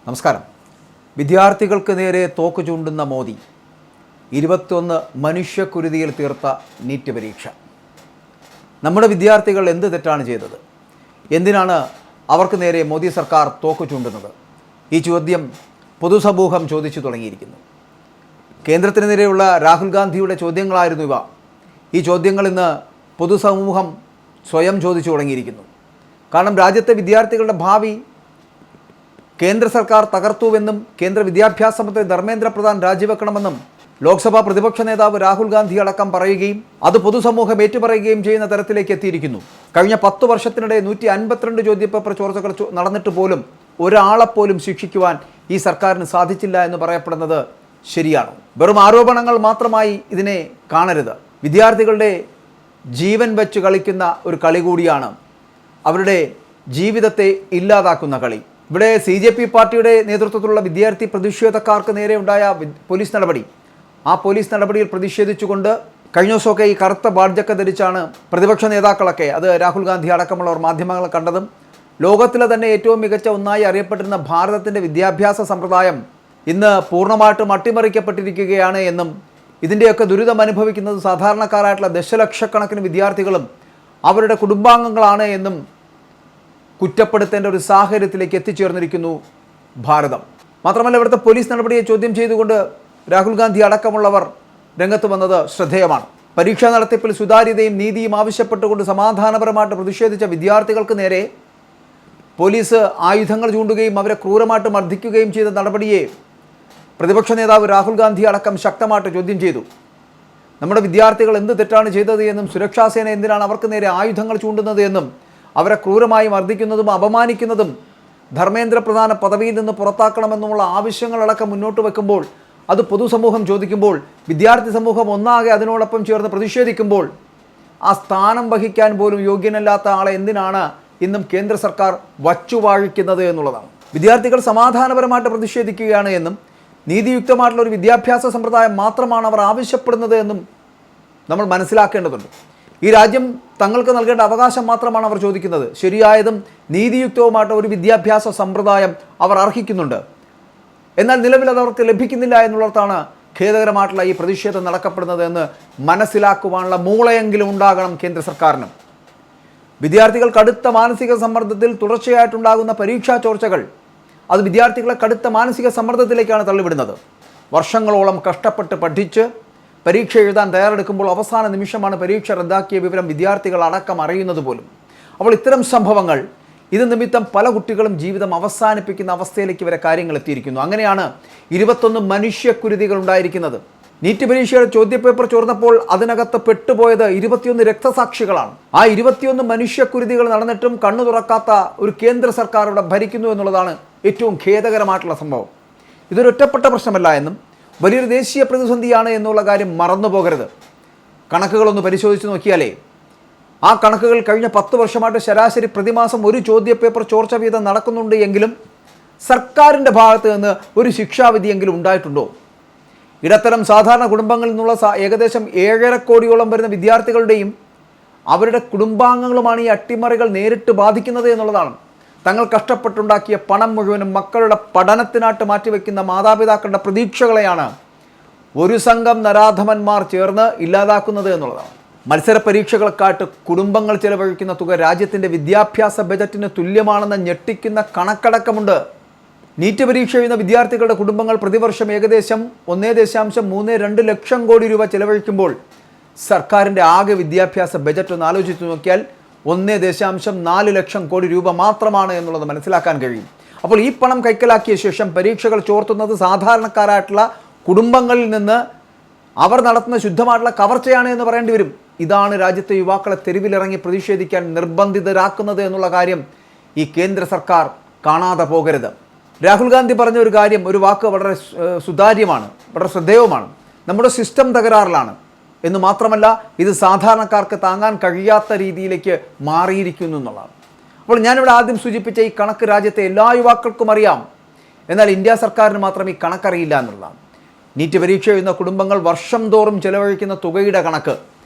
നമസ്കാരം. വിദ്യാർത്ഥികൾക്ക് നേരെ തോക്ക് ചൂണ്ടുന്ന മോദി, 21 മനുഷ്യക്കുരുതിയിൽ തീർത്ത നീറ്റ് പരീക്ഷ. നമ്മുടെ വിദ്യാർത്ഥികൾ എന്ത് തെറ്റാണ് ചെയ്തത്? എന്തിനാണ് അവർക്ക് നേരെ മോദി സർക്കാർ തോക്ക് ചൂണ്ടുന്നത്? ഈ ചോദ്യം പൊതുസമൂഹം ചോദിച്ചു തുടങ്ങിയിരിക്കുന്നു. കേന്ദ്രത്തിന് നേരെയുള്ള രാഹുൽ ഗാന്ധിയുടെ ചോദ്യങ്ങളായിരുന്നു ഇവ. ഈ ചോദ്യങ്ങൾ ഇന്ന് പൊതുസമൂഹം സ്വയം ചോദിച്ചു തുടങ്ങിയിരിക്കുന്നു. കാരണം രാജ്യത്തെ വിദ്യാർത്ഥികളുടെ ഭാവി കേന്ദ്ര സർക്കാർ തകർത്തുവെന്നും കേന്ദ്ര വിദ്യാഭ്യാസ മന്ത്രി ധർമ്മേന്ദ്ര പ്രധാൻ രാജിവെക്കണമെന്നും ലോക്സഭാ പ്രതിപക്ഷ നേതാവ് രാഹുൽ ഗാന്ധി അടക്കം പറയുകയും അത് പൊതുസമൂഹം ഏറ്റുപറയുകയും ചെയ്യുന്ന തരത്തിലേക്ക് എത്തിയിരിക്കുന്നു. കഴിഞ്ഞ 10 വർഷത്തിനിടെ 152 ചോദ്യപേപ്പർ ചോർച്ചകൾ നടന്നിട്ട് പോലും ഒരാളെപ്പോലും ശിക്ഷിക്കുവാൻ ഈ സർക്കാരിന് സാധിച്ചില്ല എന്ന് പറയപ്പെടുന്നത് ശരിയാണ്. വെറും ആരോപണങ്ങൾ മാത്രമായി ഇതിനെ കാണരുത്. വിദ്യാർത്ഥികളുടെ ജീവൻ വെച്ച് കളിക്കുന്ന ഒരു കളി കൂടിയാണ്, അവരുടെ ജീവിതത്തെ ഇല്ലാതാക്കുന്ന കളി. ഇവിടെ CJP പാർട്ടിയുടെ നേതൃത്വത്തിലുള്ള വിദ്യാർത്ഥി പ്രതിഷേധക്കാർക്ക് നേരെ ഉണ്ടായ പോലീസ് നടപടി, ആ പോലീസ് നടപടിയിൽ പ്രതിഷേധിച്ചുകൊണ്ട് കഴിഞ്ഞ ദിവസമൊക്കെ ഈ കറുത്ത ബാഡ്ജൊക്കെ ധരിച്ചാണ് പ്രതിപക്ഷ നേതാക്കളൊക്കെ, അത് രാഹുൽ ഗാന്ധി അടക്കമുള്ളവർ മാധ്യമങ്ങൾ കണ്ടതും. ലോകത്തിലെ തന്നെ ഏറ്റവും മികച്ച ഒന്നായി അറിയപ്പെട്ടിരുന്ന ഭാരതത്തിൻ്റെ വിദ്യാഭ്യാസ സമ്പ്രദായം ഇന്ന് പൂർണ്ണമായിട്ടും അട്ടിമറിക്കപ്പെട്ടിരിക്കുകയാണ് എന്നും ഇതിൻ്റെയൊക്കെ ദുരിതം അനുഭവിക്കുന്നത് സാധാരണക്കാരായിട്ടുള്ള ദശലക്ഷക്കണക്കിന് വിദ്യാർത്ഥികളും അവരുടെ കുടുംബാംഗങ്ങളാണ് എന്നും കുറ്റപ്പെടുത്തേണ്ട ഒരു സാഹചര്യത്തിലേക്ക് എത്തിച്ചേർന്നിരിക്കുന്നു ഭാരതം. മാത്രമല്ല ഇവിടുത്തെ പോലീസ് നടപടിയെ ചോദ്യം ചെയ്തുകൊണ്ട് രാഹുൽ ഗാന്ധി അടക്കമുള്ളവർ രംഗത്ത് വന്നത് ശ്രദ്ധേയമാണ്. പരീക്ഷാ നടത്തിപ്പിൽ സുതാര്യതയും നീതിയും ആവശ്യപ്പെട്ടുകൊണ്ട് സമാധാനപരമായിട്ട് പ്രതിഷേധിച്ച വിദ്യാർത്ഥികൾക്ക് നേരെ പോലീസ് ആയുധങ്ങൾ ചൂണ്ടുകയും അവരെ ക്രൂരമായിട്ട് മർദ്ദിക്കുകയും ചെയ്ത നടപടിയെ പ്രതിപക്ഷ നേതാവ് രാഹുൽ ഗാന്ധി അടക്കം ശക്തമായിട്ട് ചോദ്യം ചെയ്തു. നമ്മുടെ വിദ്യാർത്ഥികൾ എന്ത് തെറ്റാണ് ചെയ്തത് എന്നും സുരക്ഷാസേന എന്തിനാണ് അവർക്ക് നേരെ ആയുധങ്ങൾ ചൂണ്ടുന്നത് എന്നും അവരെ ക്രൂരമായി മർദ്ദിക്കുന്നതും അപമാനിക്കുന്നതും ധർമ്മേന്ദ്ര പ്രധാന പദവിയിൽ നിന്ന് പുറത്താക്കണമെന്നുള്ള ആവശ്യങ്ങളടക്കം മുന്നോട്ട് വെക്കുമ്പോൾ, അത് പൊതുസമൂഹം ചോദിക്കുമ്പോൾ, വിദ്യാർത്ഥി സമൂഹം ഒന്നാകെ അതിനോടൊപ്പം ചേർന്ന് പ്രതിഷേധിക്കുമ്പോൾ ആ സ്ഥാനം വഹിക്കാൻ പോലും യോഗ്യനല്ലാത്ത ആളെ എന്തിനാണ് ഇന്നും കേന്ദ്ര സർക്കാർ വച്ചുവാഴിക്കുന്നത് എന്നുള്ളതാണ്. വിദ്യാർത്ഥികൾ സമാധാനപരമായിട്ട് പ്രതിഷേധിക്കുകയാണ് എന്നും നീതിയുക്തമായിട്ടുള്ള ഒരു വിദ്യാഭ്യാസ സമ്പ്രദായം മാത്രമാണ് അവർ ആവശ്യപ്പെടുന്നത് എന്നും നമ്മൾ മനസ്സിലാക്കേണ്ടതുണ്ട്. ഈ രാജ്യം തങ്ങൾക്ക് നൽകേണ്ട അവകാശം മാത്രമാണ് അവർ ചോദിക്കുന്നത്. ശരിയായതും നീതിയുക്തവുമായിട്ട് ഒരു വിദ്യാഭ്യാസ സമ്പ്രദായം അവർ അർഹിക്കുന്നുണ്ട്. എന്നാൽ നിലവിൽ അത് അവർക്ക് ലഭിക്കുന്നില്ല എന്നുള്ളതാണ് ഖേദകരമായിട്ടുള്ള ഈ പ്രതിഷേധം നടക്കപ്പെടുന്നത് എന്ന് മനസ്സിലാക്കുവാനുള്ള മൂളയെങ്കിലും ഉണ്ടാകണം കേന്ദ്ര സർക്കാരിന്. വിദ്യാർത്ഥികൾ കടുത്ത മാനസിക സമ്മർദ്ദത്തിൽ തുടർച്ചയായിട്ടുണ്ടാകുന്ന പരീക്ഷാ ചോർച്ചകൾ അത് വിദ്യാർത്ഥികളെ കടുത്ത മാനസിക സമ്മർദ്ദത്തിലേക്കാണ് തള്ളിവിടുന്നത്. വർഷങ്ങളോളം കഷ്ടപ്പെട്ട് പഠിച്ച് പരീക്ഷ എഴുതാൻ തയ്യാറെടുക്കുമ്പോൾ അവസാന നിമിഷമാണ് പരീക്ഷ റദ്ദാക്കിയ വിവരം വിദ്യാർത്ഥികൾ അടക്കം അറിയുന്നത് പോലും. അപ്പോൾ ഇത്തരം സംഭവങ്ങൾ ഇത് നിമിത്തം പല കുട്ടികളും ജീവിതം അവസാനിപ്പിക്കുന്ന അവസ്ഥയിലേക്ക് വരെ കാര്യങ്ങൾ എത്തിയിരിക്കുന്നു. അങ്ങനെയാണ് 21 മനുഷ്യക്കുരുതികൾ ഉണ്ടായിരിക്കുന്നത്. നീറ്റ് പരീക്ഷയുടെ ചോദ്യപേപ്പർ ചോർന്നപ്പോൾ അതിനകത്ത് പെട്ടുപോയത് 21 രക്തസാക്ഷികളാണ്. ആ 21 മനുഷ്യക്കുരുതികൾ നടന്നിട്ടും കണ്ണു തുറക്കാത്ത ഒരു കേന്ദ്ര സർക്കാർ ഇവിടെ ഭരിക്കുന്നു എന്നുള്ളതാണ് ഏറ്റവും ഖേദകരമായിട്ടുള്ള സംഭവം. ഇതൊരു ഒറ്റപ്പെട്ട പ്രശ്നമല്ല എന്നും വലിയൊരു ദേശീയ പ്രതിസന്ധിയാണ് എന്നുള്ള കാര്യം മറന്നു പോകരുത്. കണക്കുകളൊന്ന് പരിശോധിച്ച് നോക്കിയാലേ ആ കണക്കുകൾ കഴിഞ്ഞ 10 വർഷമായിട്ട് ശരാശരി പ്രതിമാസം ഒരു ചോദ്യപേപ്പർ ചോർച്ച വീതം നടക്കുന്നുണ്ട് എങ്കിലും സർക്കാരിൻ്റെ ഭാഗത്ത് നിന്ന് ഒരു ശിക്ഷാവിധിയെങ്കിലും ഉണ്ടായിട്ടുണ്ടോ? ഇടത്തരം സാധാരണ കുടുംബങ്ങളിൽ നിന്നുള്ള ഏകദേശം 7.5 കോടിയോളം വരുന്ന വിദ്യാർത്ഥികളുടെയും അവരുടെ കുടുംബാംഗങ്ങളുമാണ് ഈ അട്ടിമറികൾ നേരിട്ട് ബാധിക്കുന്നത് എന്നുള്ളതാണ്. തങ്ങൾ കഷ്ടപ്പെട്ടുണ്ടാക്കിയ പണം മുഴുവനും മക്കളുടെ പഠനത്തിനായിട്ട് മാറ്റിവെക്കുന്ന മാതാപിതാക്കളുടെ പ്രതീക്ഷകളെയാണ് ഒരു സംഘം നരാധമന്മാർ ചേർന്ന് ഇല്ലാതാക്കുന്നത് എന്നുള്ളതാണ്. മത്സര പരീക്ഷകൾക്കായിട്ട് കുടുംബങ്ങൾ ചെലവഴിക്കുന്ന തുക രാജ്യത്തിൻ്റെ വിദ്യാഭ്യാസ ബജറ്റിന് തുല്യമാണെന്ന് ഞെട്ടിക്കുന്ന കണക്കടക്കമുണ്ട്. നീറ്റ് പരീക്ഷ എഴുതുന്ന വിദ്യാർത്ഥികളുടെ കുടുംബങ്ങൾ പ്രതിവർഷം ഏകദേശം 1.32 ലക്ഷം കോടി രൂപ ചെലവഴിക്കുമ്പോൾ സർക്കാരിൻ്റെ ആകെ വിദ്യാഭ്യാസ ബജറ്റ് ഒന്ന് ആലോചിച്ച് നോക്കിയാൽ 1.4 ലക്ഷം കോടി രൂപ മാത്രമാണ് എന്നുള്ളത് മനസ്സിലാക്കാൻ കഴിയും. അപ്പോൾ ഈ പണം കൈക്കലാക്കിയ ശേഷം പരീക്ഷകൾ ചോർത്തുന്നത് സാധാരണക്കാരായിട്ടുള്ള കുടുംബങ്ങളിൽ നിന്ന് അവർ നടത്തുന്ന ശുദ്ധമായിട്ടുള്ള കവർച്ചയാണ് എന്ന് പറയേണ്ടി വരും. ഇതാണ് രാജ്യത്തെ യുവാക്കളെ തെരുവിലിറങ്ങി പ്രതിഷേധിക്കാൻ നിർബന്ധിതരാക്കുന്നത് എന്നുള്ള കാര്യം ഈ കേന്ദ്ര സർക്കാർ കാണാതെ പോകരുത്. രാഹുൽ ഗാന്ധി പറഞ്ഞ ഒരു കാര്യം, ഒരു വാക്ക് വളരെ സുതാര്യമാണ്, വളരെ ശ്രദ്ധേയവുമാണ്. നമ്മുടെ സിസ്റ്റം തകരാറിലാണ് എന്ന് മാത്രമല്ല, ഇത് സാധാരണക്കാർക്ക് താങ്ങാൻ കഴിയാത്ത രീതിയിലേക്ക് മാറിയിരിക്കുന്നു എന്നുള്ളതാണ്. അപ്പോൾ ഞാനിവിടെ ആദ്യം സൂചിപ്പിച്ച ഈ കണക്ക് രാജ്യത്തെ എല്ലാ യുവാക്കൾക്കും അറിയാം. എന്നാൽ ഇന്ത്യ സർക്കാരിന് മാത്രം ഈ കണക്കറിയില്ല എന്നുള്ളതാണ്. നീറ്റ് പരീക്ഷ എഴുതുന്ന കുടുംബങ്ങൾ വർഷം തോറും ചെലവഴിക്കുന്ന തുകയുടെ കണക്ക്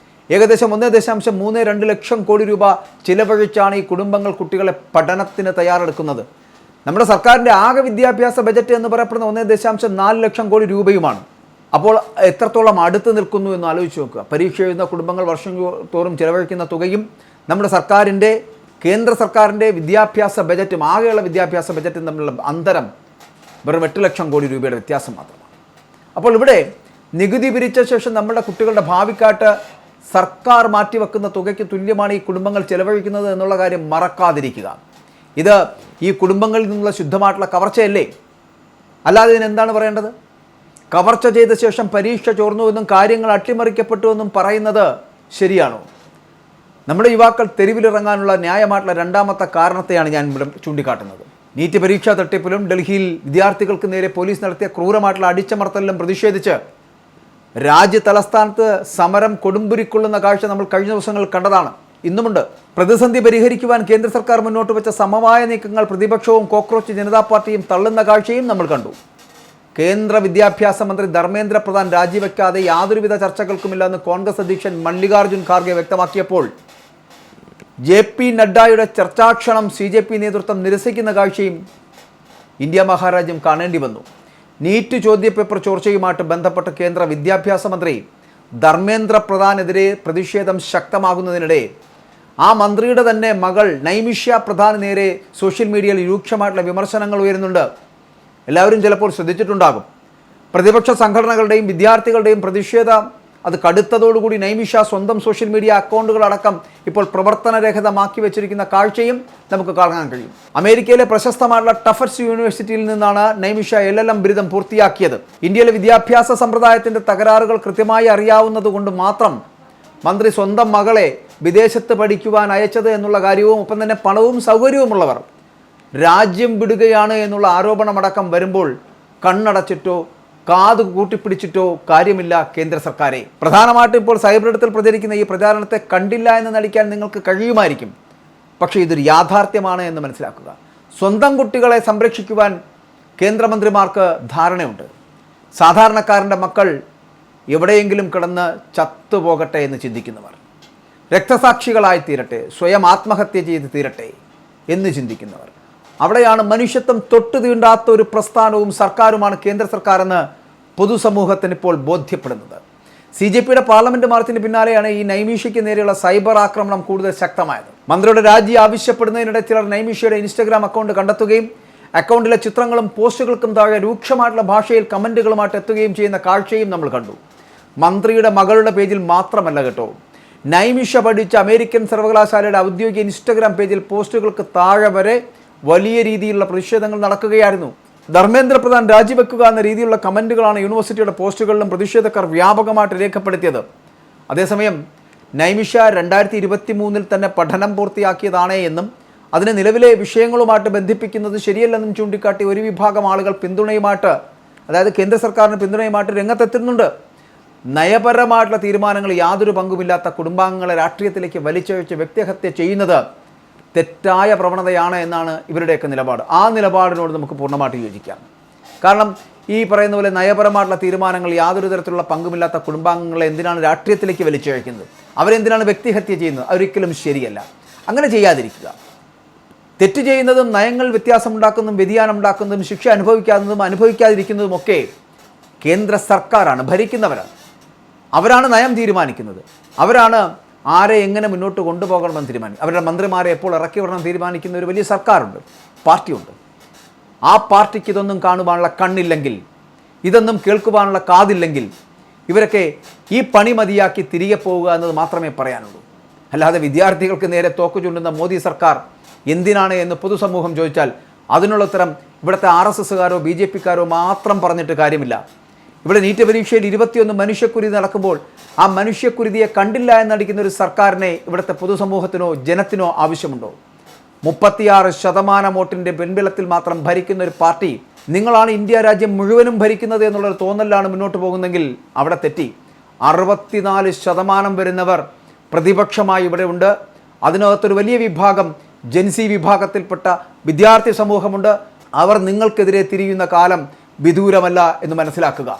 ഏകദേശം 1.32 ലക്ഷം കോടി രൂപ ചിലവഴിച്ചാണ് ഈ കുടുംബങ്ങൾ കുട്ടികളെ പഠനത്തിന് തയ്യാറെടുക്കുന്നത്. നമ്മുടെ സർക്കാരിൻ്റെ ആകെ വിദ്യാഭ്യാസ ബജറ്റ് എന്ന് പറയപ്പെടുന്ന 1.4 ലക്ഷം കോടി രൂപയുമാണ്. അപ്പോൾ എത്രത്തോളം അടുത്ത് നിൽക്കുന്നു എന്ന് ആലോചിച്ച് നോക്കുക. പരീക്ഷ എഴുതുന്ന കുടുംബങ്ങൾ വർഷം തോറും ചിലവഴിക്കുന്ന തുകയും നമ്മുടെ സർക്കാരിൻ്റെ കേന്ദ്ര സർക്കാരിൻ്റെ വിദ്യാഭ്യാസ ബജറ്റും ആകെയുള്ള വിദ്യാഭ്യാസ ബജറ്റും തമ്മിലുള്ള അന്തരം വെറും 8 ലക്ഷം കോടി രൂപയുടെ വ്യത്യാസം മാത്രമാണ്. അപ്പോൾ ഇവിടെ നികുതി പിരിച്ച ശേഷം നമ്മുടെ കുട്ടികളുടെ ഭാവിക്കായിട്ട് സർക്കാർ മാറ്റിവെക്കുന്ന തുകയ്ക്ക് തുല്യമാണ് ഈ കുടുംബങ്ങൾ ചിലവഴിക്കുന്നത് എന്നുള്ള കാര്യം മറക്കാതിരിക്കുക. ഇത് ഈ കുടുംബങ്ങളിൽ നിന്നുള്ള ശുദ്ധമായിട്ടുള്ള കവർച്ചയല്ലേ? അല്ലാതെ ഇതിനെന്താണ് പറയേണ്ടത്? കവർച്ച ചെയ്ത ശേഷം പരീക്ഷ ചോർന്നുവെന്നും കാര്യങ്ങൾ അട്ടിമറിക്കപ്പെട്ടു എന്നും പറയുന്നത് ശരിയാണോ? നമ്മുടെ യുവാക്കൾ തെരുവിലിറങ്ങാനുള്ള ന്യായമായിട്ടുള്ള രണ്ടാമത്തെ കാരണത്തെയാണ് ഞാൻ ഇവിടെ ചൂണ്ടിക്കാട്ടുന്നത്. നീറ്റ് പരീക്ഷാ തട്ടിപ്പിലും ഡൽഹിയിൽ വിദ്യാർത്ഥികൾക്ക് നേരെ പോലീസ് നടത്തിയ ക്രൂരമായിട്ടുള്ള അടിച്ചമർത്തലിലും പ്രതിഷേധിച്ച് രാജ്യ തലസ്ഥാനത്ത് സമരം കൊടുമ്പുരിക്കൊള്ളുന്ന കാഴ്ച നമ്മൾ കഴിഞ്ഞ ദിവസങ്ങളിൽ കണ്ടതാണ്, ഇന്നുമുണ്ട്. പ്രതിസന്ധി പരിഹരിക്കുവാൻ കേന്ദ്ര സർക്കാർ മുന്നോട്ട് വെച്ച സമവായ നീക്കങ്ങൾ പ്രതിപക്ഷവും കോക്രോച്ച് ജനതാ പാർട്ടിയും തള്ളുന്ന കാഴ്ചയും നമ്മൾ കണ്ടു. കേന്ദ്ര വിദ്യാഭ്യാസ മന്ത്രി ധർമ്മേന്ദ്ര പ്രധാൻ രാജിവെക്കാതെ യാതൊരുവിധ ചർച്ചകൾക്കുമില്ലെന്ന് കോൺഗ്രസ് അധ്യക്ഷൻ മല്ലികാർജ്ജുൻ ഖാർഗെ വ്യക്തമാക്കിയപ്പോൾ JP നഡ്ഡയുടെ ചർച്ചാക്ഷണം CJP നേതൃത്വം നിരസിക്കുന്ന കാഴ്ചയും ഇന്ത്യ മഹാരാജ്യം കാണേണ്ടി വന്നു. നീറ്റ് ചോദ്യപേപ്പർ ചോർച്ചയുമായിട്ട് ബന്ധപ്പെട്ട് കേന്ദ്ര വിദ്യാഭ്യാസ മന്ത്രി ധർമ്മേന്ദ്ര പ്രധാനെതിരെ പ്രതിഷേധം ശക്തമാകുന്നതിനിടെ ആ മന്ത്രിയുടെ തന്നെ മകൾ നൈമിഷ്യ പ്രധാന് നേരെ സോഷ്യൽ മീഡിയയിൽ രൂക്ഷമായിട്ടുള്ള വിമർശനങ്ങൾ ഉയരുന്നുണ്ട്. എല്ലാവരും ചിലപ്പോൾ ശ്രദ്ധിച്ചിട്ടുണ്ടാകും. പ്രതിപക്ഷ സംഘടനകളുടെയും വിദ്യാർത്ഥികളുടെയും പ്രതിഷേധം അത് കടുത്തതോടുകൂടി നൈമിഷ്യ സ്വന്തം സോഷ്യൽ മീഡിയ അക്കൗണ്ടുകളടക്കം ഇപ്പോൾ പ്രവർത്തനരഹിതമാക്കി വെച്ചിരിക്കുന്ന കാഴ്ചയും നമുക്ക് കാണാൻ കഴിയും. അമേരിക്കയിലെ പ്രശസ്തമായിട്ടുള്ള ടഫറ്റ്സ് യൂണിവേഴ്സിറ്റിയിൽ നിന്നാണ് നൈമിഷ്യ LLM ബിരുദം പൂർത്തിയാക്കിയത്. ഇന്ത്യയിലെ വിദ്യാഭ്യാസ സമ്പ്രദായത്തിൻ്റെ തകരാറുകൾ കൃത്യമായി അറിയാവുന്നത് മാത്രം മന്ത്രി സ്വന്തം മകളെ വിദേശത്ത് പഠിക്കുവാൻ അയച്ചത് എന്നുള്ള കാര്യവും ഒപ്പം തന്നെ പണവും സൗകര്യവുമുള്ളവർ രാജ്യം വിടുകയാണ് എന്നുള്ള ആരോപണമടക്കം വരുമ്പോൾ കണ്ണടച്ചിട്ടോ കാത് കൂട്ടിപ്പിടിച്ചിട്ടോ കാര്യമില്ല കേന്ദ്ര സർക്കാരെ. പ്രധാനമായിട്ടും ഇപ്പോൾ സൈബറിടത്തിൽ പ്രചരിക്കുന്ന ഈ പ്രചാരണത്തെ കണ്ടില്ല എന്ന് നടിക്കാൻ നിങ്ങൾക്ക് കഴിയുമായിരിക്കും. പക്ഷേ ഇതൊരു യാഥാർത്ഥ്യമാണ് എന്ന് മനസ്സിലാക്കുക. സ്വന്തം കുട്ടികളെ സംരക്ഷിക്കുവാൻ കേന്ദ്രമന്ത്രിമാർക്ക് ധാരണയുണ്ട്. സാധാരണക്കാരൻ്റെ മക്കൾ എവിടെയെങ്കിലും കിടന്ന് ചത്തുപോകട്ടെ എന്ന് ചിന്തിക്കുന്നവർ, രക്തസാക്ഷികളായി തീരട്ടെ, സ്വയം ആത്മഹത്യ ചെയ്ത് തീരട്ടെ എന്ന് ചിന്തിക്കുന്നവർ, അവിടെയാണ് മനുഷ്യത്വം തൊട്ടു തീണ്ടാത്ത ഒരു പ്രസ്ഥാനവും സർക്കാരുമാണ് കേന്ദ്ര സർക്കാർ എന്ന് പൊതുസമൂഹത്തിന് ഇപ്പോൾ ബോധ്യപ്പെടുന്നത്. CJPയുടെ പാർലമെന്റ് മാർച്ചിന് പിന്നാലെയാണ് ഈ നൈമിഷ്യയ്ക്ക് നേരെയുള്ള സൈബർ ആക്രമണം കൂടുതൽ ശക്തമായത്. മന്ത്രിയുടെ രാജി ആവശ്യപ്പെടുന്നതിനിടെ ചിലർ നൈമിഷ്യയുടെ ഇൻസ്റ്റഗ്രാം അക്കൗണ്ട് കണ്ടെത്തുകയും അക്കൗണ്ടിലെ ചിത്രങ്ങളും പോസ്റ്റുകൾക്കും താഴെ രൂക്ഷമായിട്ടുള്ള ഭാഷയിൽ കമൻറ്റുകളുമായിട്ട് എത്തുകയും ചെയ്യുന്ന കാഴ്ചയും നമ്മൾ കണ്ടു. മന്ത്രിയുടെ മകളുടെ പേജിൽ മാത്രമല്ല കേട്ടോ, നൈമിഷ്യ പഠിച്ച അമേരിക്കൻ സർവകലാശാലയുടെ ഔദ്യോഗിക ഇൻസ്റ്റഗ്രാം പേജിൽ പോസ്റ്റുകൾക്ക് താഴെ വരെ വലിയ രീതിയിലുള്ള പ്രതിഷേധങ്ങൾ നടക്കുകയായിരുന്നു. ധർമ്മേന്ദ്ര പ്രധാൻ രാജിവെക്കുക എന്ന രീതിയിലുള്ള കമൻറ്റുകളാണ് യൂണിവേഴ്സിറ്റിയുടെ പോസ്റ്റുകളിലും പ്രതിഷേധക്കാർ വ്യാപകമായിട്ട് രേഖപ്പെടുത്തിയത്. അതേസമയം നൈമിഷ്യ 2023 തന്നെ പഠനം പൂർത്തിയാക്കിയതാണ് എന്നും അതിനെ നിലവിലെ വിഷയങ്ങളുമായിട്ട് ബന്ധിപ്പിക്കുന്നത് ശരിയല്ലെന്നും ചൂണ്ടിക്കാട്ടി ഒരു വിഭാഗം ആളുകൾ പിന്തുണയുമായിട്ട്, അതായത് കേന്ദ്ര സർക്കാരിന് പിന്തുണയുമായിട്ട് രംഗത്തെത്തുന്നുണ്ട്. നയപരമായിട്ടുള്ള തീരുമാനങ്ങൾ യാതൊരു പങ്കുമില്ലാത്ത കുടുംബാംഗങ്ങളെ രാഷ്ട്രീയത്തിലേക്ക് വലിച്ചഴിച്ച് വ്യക്തിഹത്യ ചെയ്യുന്നത് തെറ്റായ പ്രവണതയാണ് എന്നാണ് ഇവരുടെയൊക്കെ നിലപാട്. ആ നിലപാടിനോട് നമുക്ക് പൂർണ്ണമായിട്ട് യോജിക്കാം. കാരണം ഈ പറയുന്ന പോലെ നയപരമായിട്ടുള്ള തീരുമാനങ്ങൾ യാതൊരു തരത്തിലുള്ള പങ്കുമില്ലാത്ത കുടുംബാംഗങ്ങളെ എന്തിനാണ് രാഷ്ട്രീയത്തിലേക്ക് വലിച്ചഴിക്കുന്നത്, അവരെന്തിനാണ് വ്യക്തിഹത്യ ചെയ്യുന്നത്? അതൊരിക്കലും ശരിയല്ല. അങ്ങനെ ചെയ്യാതിരിക്കുക. തെറ്റ് ചെയ്യുന്നതും നയങ്ങൾ വ്യത്യാസമുണ്ടാക്കുന്നതും വ്യതിയാനം ഉണ്ടാക്കുന്നതും ശിക്ഷ അനുഭവിക്കാവുന്നതും അനുഭവിക്കാതിരിക്കുന്നതുമൊക്കെ കേന്ദ്ര സർക്കാരാണ്, ഭരിക്കുന്നവരാണ്. അവരാണ് നയം തീരുമാനിക്കുന്നത്. അവരാണ് ആരെ എങ്ങനെ മുന്നോട്ട് കൊണ്ടുപോകണമെന്ന് തീരുമാനിക്കും. അവരുടെ മന്ത്രിമാരെ എപ്പോൾ ഇറക്കി വിടണം തീരുമാനിക്കുന്ന ഒരു വലിയ സർക്കാരുണ്ട്, പാർട്ടിയുണ്ട്. ആ പാർട്ടിക്ക് ഇതൊന്നും കാണുവാനുള്ള കണ്ണില്ലെങ്കിൽ, ഇതൊന്നും കേൾക്കുവാനുള്ള കാതില്ലെങ്കിൽ ഇവരൊക്കെ ഈ പണി മതിയാക്കി തിരികെ പോവുക എന്നത് മാത്രമേ പറയാനുള്ളൂ. അല്ലാതെ വിദ്യാർത്ഥികൾക്ക് നേരെ തോക്ക് ചൂണ്ടുന്ന മോദി സർക്കാർ എന്തിനാണ് എന്ന് പൊതുസമൂഹം ചോദിച്ചാൽ അതിനുള്ള ഉത്തരം ഇവിടുത്തെ RSSകാരോ BJPക്കാരോ മാത്രം പറഞ്ഞിട്ട് കാര്യമില്ല. ഇവിടെ നീറ്റ് പരീക്ഷയിൽ 21 മനുഷ്യക്കുരുതി നടക്കുമ്പോൾ ആ മനുഷ്യക്കുരുതിയെ കണ്ടില്ല എന്നടിക്കുന്ന ഒരു സർക്കാരിനെ ഇവിടുത്തെ പൊതുസമൂഹത്തിനോ ജനത്തിനോ ആവശ്യമുണ്ടോ? 36% വോട്ടിൻ്റെ പിൻബലത്തിൽ മാത്രം ഭരിക്കുന്ന ഒരു പാർട്ടി നിങ്ങളാണ് ഇന്ത്യ രാജ്യം മുഴുവനും ഭരിക്കുന്നത് എന്നുള്ളൊരു തോന്നലാണ് മുന്നോട്ട് പോകുന്നതെങ്കിൽ അവിടെ തെറ്റി. 64% വരുന്നവർ പ്രതിപക്ഷമായി ഇവിടെ ഉണ്ട്. അതിനകത്തൊരു വലിയ വിഭാഗം ജെൻസി വിഭാഗത്തിൽപ്പെട്ട വിദ്യാർത്ഥി സമൂഹമുണ്ട്. അവർ നിങ്ങൾക്കെതിരെ തിരിയുന്ന കാലം വിദൂരമല്ല എന്ന് മനസ്സിലാക്കുക.